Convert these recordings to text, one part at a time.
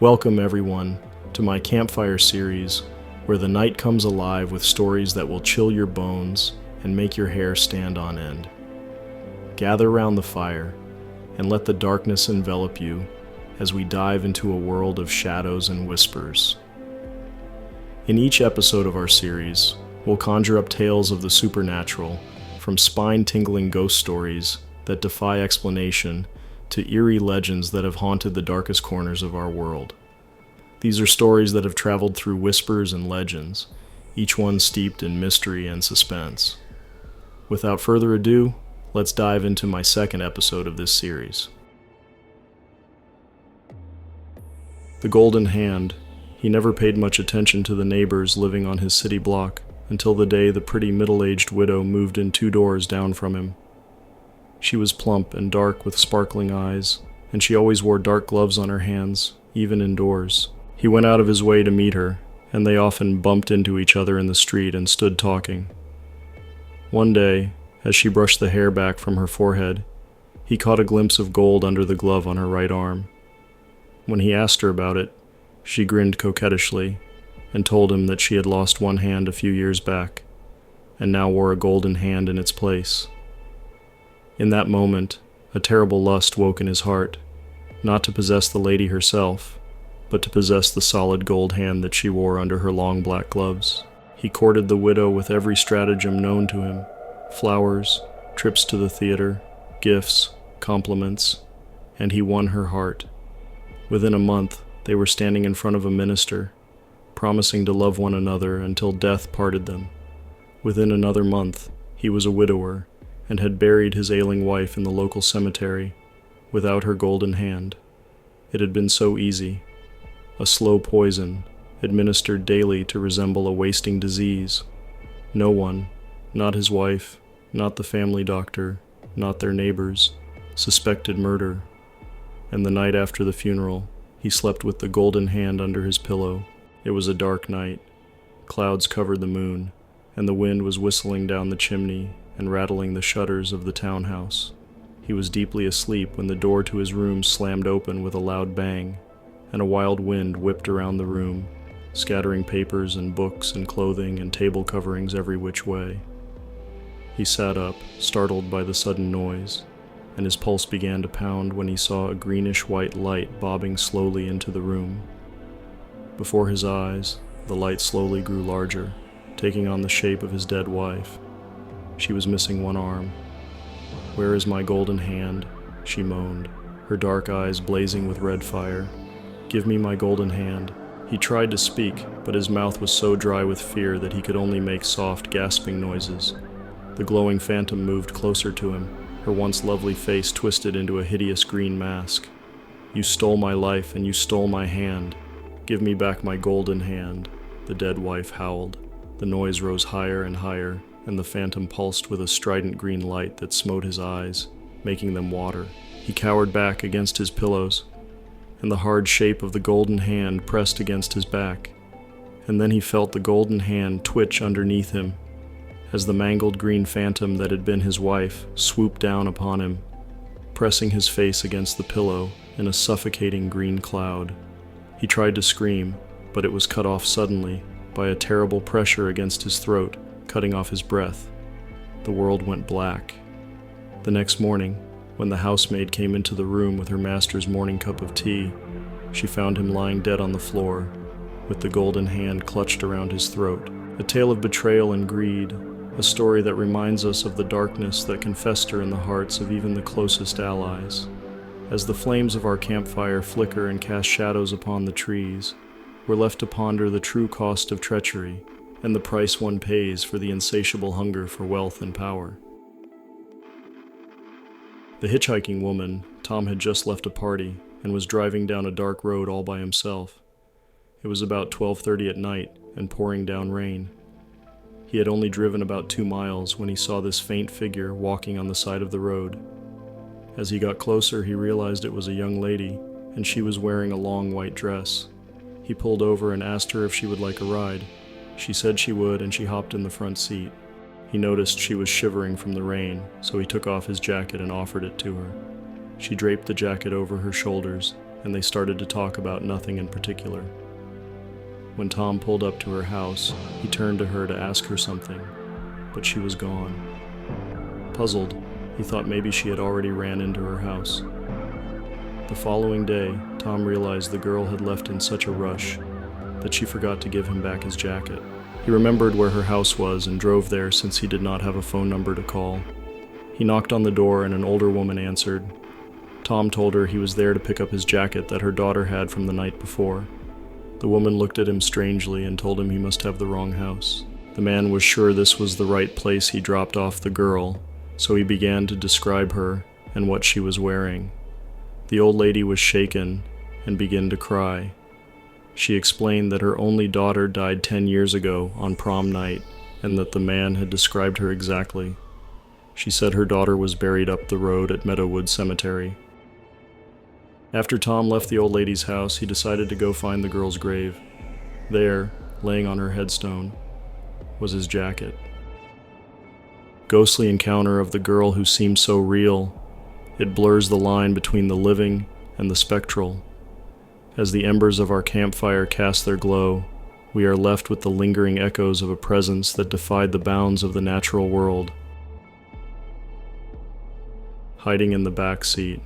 Welcome, everyone, to my campfire series, where the night comes alive with stories that will chill your bones and make your hair stand on end. Gather round the fire and let the darkness envelop you as we dive into a world of shadows and whispers. In each episode of our series, we'll conjure up tales of the supernatural, from spine-tingling ghost stories that defy explanation to eerie legends that have haunted the darkest corners of our world. These are stories that have traveled through whispers and legends, each one steeped in mystery and suspense. Without further ado, let's dive into my second episode of this series. The Golden Hand. He never paid much attention to the neighbors living on his city block until the day the pretty middle-aged widow moved in 2 doors down from him. She was plump and dark with sparkling eyes, and she always wore dark gloves on her hands, even indoors. He went out of his way to meet her, and they often bumped into each other in the street and stood talking. One day, as she brushed the hair back from her forehead, he caught a glimpse of gold under the glove on her right arm. When he asked her about it, she grinned coquettishly and told him that she had lost one hand a few years back, and now wore a golden hand in its place. In that moment, a terrible lust woke in his heart, not to possess the lady herself, but to possess the solid gold hand that she wore under her long black gloves. He courted the widow with every stratagem known to him: flowers, trips to the theater, gifts, compliments, and he won her heart. Within a month, they were standing in front of a minister, promising to love one another until death parted them. Within another month, he was a widower, and had buried his ailing wife in the local cemetery, without her golden hand. It had been so easy. A slow poison, administered daily to resemble a wasting disease. No one, not his wife, not the family doctor, not their neighbors, suspected murder. And the night after the funeral, he slept with the golden hand under his pillow. It was a dark night. Clouds covered the moon, and the wind was whistling down the chimney and rattling the shutters of the townhouse. He was deeply asleep when the door to his room slammed open with a loud bang, and a wild wind whipped around the room, scattering papers and books and clothing and table coverings every which way. He sat up, startled by the sudden noise, and his pulse began to pound when he saw a greenish-white light bobbing slowly into the room. Before his eyes, the light slowly grew larger, taking on the shape of his dead wife. She was missing one arm. "Where is my golden hand?" she moaned, her dark eyes blazing with red fire. "Give me my golden hand." He tried to speak, but his mouth was so dry with fear that he could only make soft, gasping noises. The glowing phantom moved closer to him, her once lovely face twisted into a hideous green mask. "You stole my life and you stole my hand. Give me back my golden hand," the dead wife howled. The noise rose higher and higher, and the phantom pulsed with a strident green light that smote his eyes, making them water. He cowered back against his pillows, and the hard shape of the golden hand pressed against his back. And then he felt the golden hand twitch underneath him, as the mangled green phantom that had been his wife swooped down upon him, pressing his face against the pillow in a suffocating green cloud. He tried to scream, but it was cut off suddenly by a terrible pressure against his throat, cutting off his breath. The world went black. The next morning, when the housemaid came into the room with her master's morning cup of tea, she found him lying dead on the floor, with the golden hand clutched around his throat. A tale of betrayal and greed, a story that reminds us of the darkness that can fester in the hearts of even the closest allies. As the flames of our campfire flicker and cast shadows upon the trees, we're left to ponder the true cost of treachery and the price one pays for the insatiable hunger for wealth and power. The hitchhiking woman, Tom had just left a party and was driving down a dark road all by himself. It was about 12:30 at night and pouring down rain. He had only driven about 2 miles when he saw this faint figure walking on the side of the road. As he got closer, he realized it was a young lady, and she was wearing a long white dress. He pulled over and asked her if she would like a ride. She said she would, and she hopped in the front seat. He noticed she was shivering from the rain, so he took off his jacket and offered it to her. She draped the jacket over her shoulders and they started to talk about nothing in particular. When Tom pulled up to her house, he turned to her to ask her something, but she was gone. Puzzled, he thought maybe she had already ran into her house. The following day, Tom realized the girl had left in such a rush that she forgot to give him back his jacket. He remembered where her house was and drove there since he did not have a phone number to call. He knocked on the door and an older woman answered. Tom told her he was there to pick up his jacket that her daughter had from the night before. The woman looked at him strangely and told him he must have the wrong house. The man was sure this was the right place he dropped off the girl, so he began to describe her and what she was wearing. The old lady was shaken and began to cry. She explained that her only daughter died 10 years ago on prom night and that the man had described her exactly. She said her daughter was buried up the road at Meadowood Cemetery. After Tom left the old lady's house, he decided to go find the girl's grave. There, laying on her headstone, was his jacket. Ghostly encounter of the girl who seemed so real. It blurs the line between the living and the spectral. As the embers of our campfire cast their glow, we are left with the lingering echoes of a presence that defied the bounds of the natural world. Hiding in the back seat.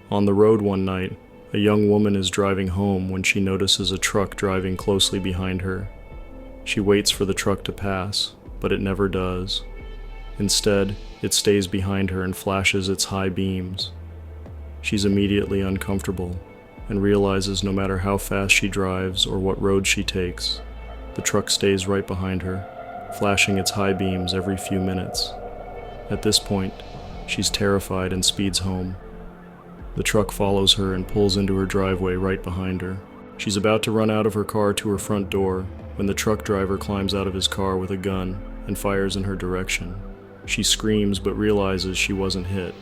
On the road one night, a young woman is driving home when she notices a truck driving closely behind her. She waits for the truck to pass, but it never does. Instead, it stays behind her and flashes its high beams. She's immediately uncomfortable and realizes no matter how fast she drives or what road she takes, the truck stays right behind her, flashing its high beams every few minutes. At this point, she's terrified and speeds home. The truck follows her and pulls into her driveway right behind her. She's about to run out of her car to her front door when the truck driver climbs out of his car with a gun and fires in her direction. She screams but realizes she wasn't hit.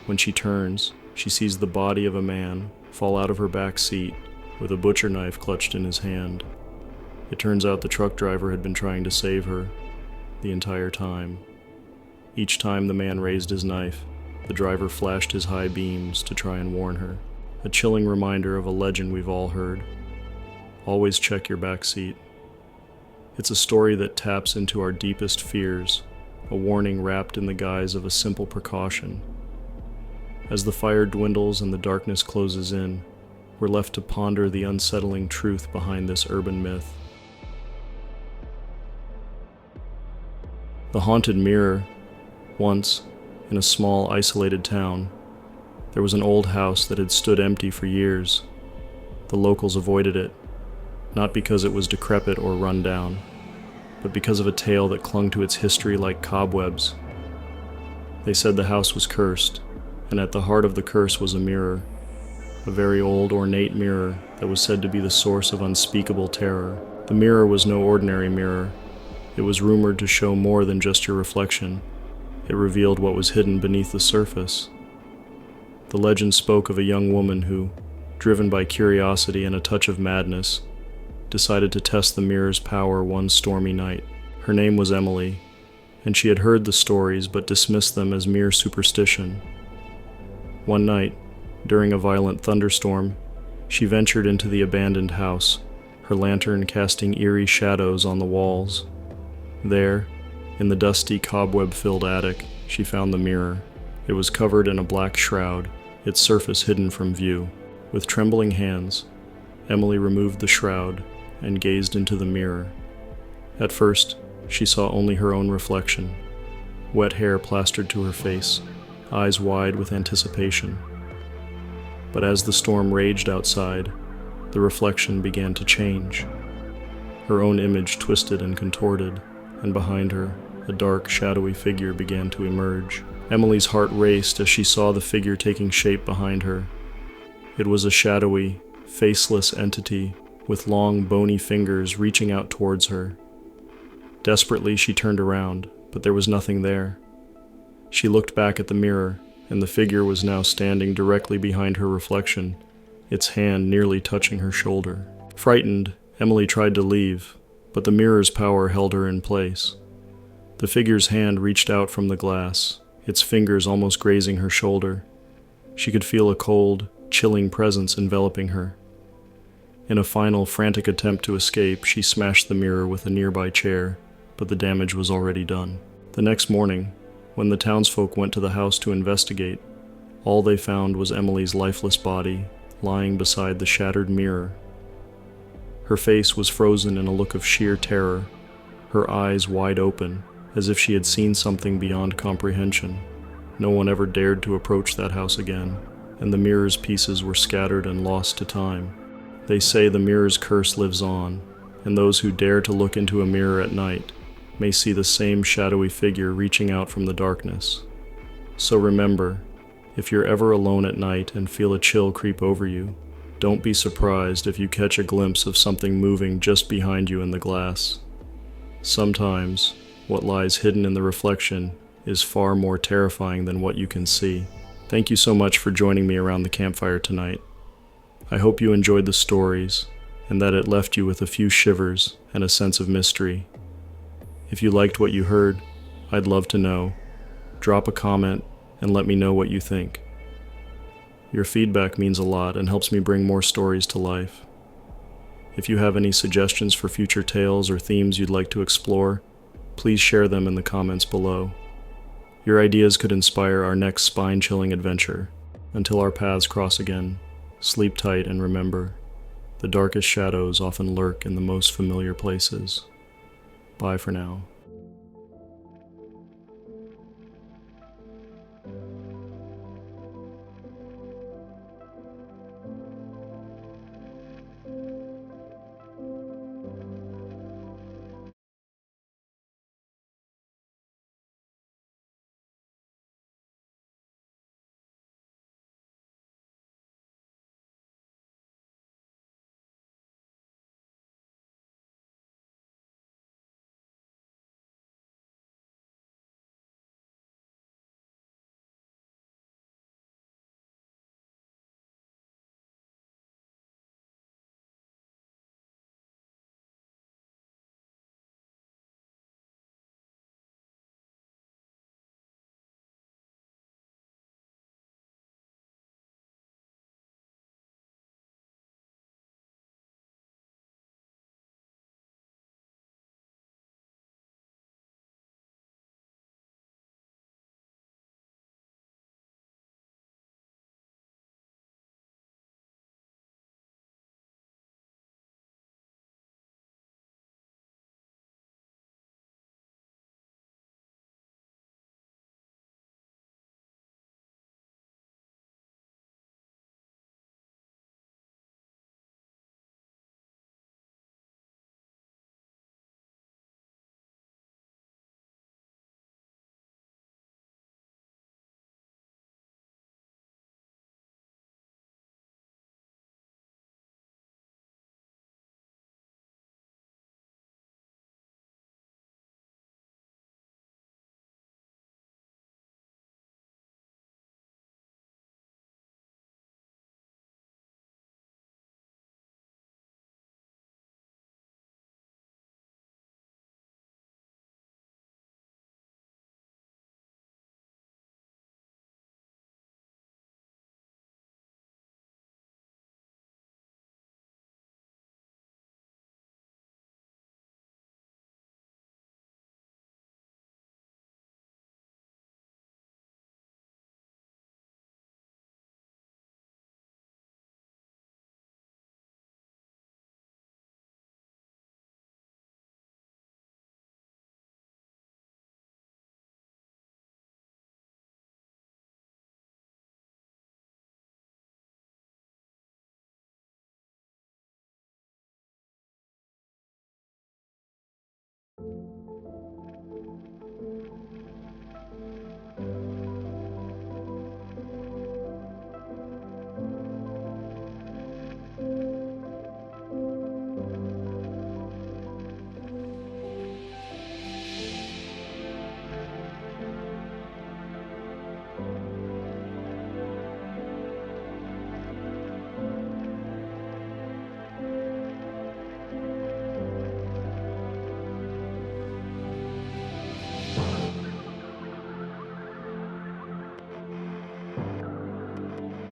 When she turns, she sees the body of a man fall out of her back seat with a butcher knife clutched in his hand. It turns out the truck driver had been trying to save her the entire time. Each time the man raised his knife, the driver flashed his high beams to try and warn her. A chilling reminder of a legend we've all heard. Always check your back seat. It's a story that taps into our deepest fears, a warning wrapped in the guise of a simple precaution. As the fire dwindles and the darkness closes in, we're left to ponder the unsettling truth behind this urban myth. The haunted mirror. Once, in a small, isolated town, there was an old house that had stood empty for years. The locals avoided it, not because it was decrepit or run down, but because of a tale that clung to its history like cobwebs. They said the house was cursed, and at the heart of the curse was a mirror, a very old, ornate mirror that was said to be the source of unspeakable terror. The mirror was no ordinary mirror. It was rumored to show more than just your reflection. It revealed what was hidden beneath the surface. The legend spoke of a young woman who, driven by curiosity and a touch of madness, decided to test the mirror's power one stormy night. Her name was Emily, and she had heard the stories but dismissed them as mere superstition. One night, during a violent thunderstorm, she ventured into the abandoned house, her lantern casting eerie shadows on the walls. There, in the dusty, cobweb-filled attic, she found the mirror. It was covered in a black shroud, its surface hidden from view. With trembling hands, Emily removed the shroud and gazed into the mirror. At first, she saw only her own reflection, wet hair plastered to her face, eyes wide with anticipation. But as the storm raged outside, the reflection began to change. Her own image twisted and contorted, and behind her, a dark, shadowy figure began to emerge. Emily's heart raced as she saw the figure taking shape behind her. It was a shadowy, faceless entity with long, bony fingers reaching out towards her. Desperately, she turned around, but there was nothing there. She looked back at the mirror, and the figure was now standing directly behind her reflection, its hand nearly touching her shoulder. Frightened, Emily tried to leave, but the mirror's power held her in place. The figure's hand reached out from the glass, its fingers almost grazing her shoulder. She could feel a cold, chilling presence enveloping her. In a final, frantic attempt to escape, she smashed the mirror with a nearby chair, but the damage was already done. The next morning, when the townsfolk went to the house to investigate, all they found was Emily's lifeless body lying beside the shattered mirror. Her face was frozen in a look of sheer terror, her eyes wide open, as if she had seen something beyond comprehension. No one ever dared to approach that house again, and the mirror's pieces were scattered and lost to time. They say the mirror's curse lives on, and those who dare to look into a mirror at night may see the same shadowy figure reaching out from the darkness. So remember, if you're ever alone at night and feel a chill creep over you, don't be surprised if you catch a glimpse of something moving just behind you in the glass. Sometimes, what lies hidden in the reflection is far more terrifying than what you can see. Thank you so much for joining me around the campfire tonight. I hope you enjoyed the stories, and that it left you with a few shivers and a sense of mystery. If you liked what you heard, I'd love to know. Drop a comment and let me know what you think. Your feedback means a lot and helps me bring more stories to life. If you have any suggestions for future tales or themes you'd like to explore, please share them in the comments below. Your ideas could inspire our next spine-chilling adventure. Until our paths cross again, sleep tight and remember, the darkest shadows often lurk in the most familiar places. Bye for now.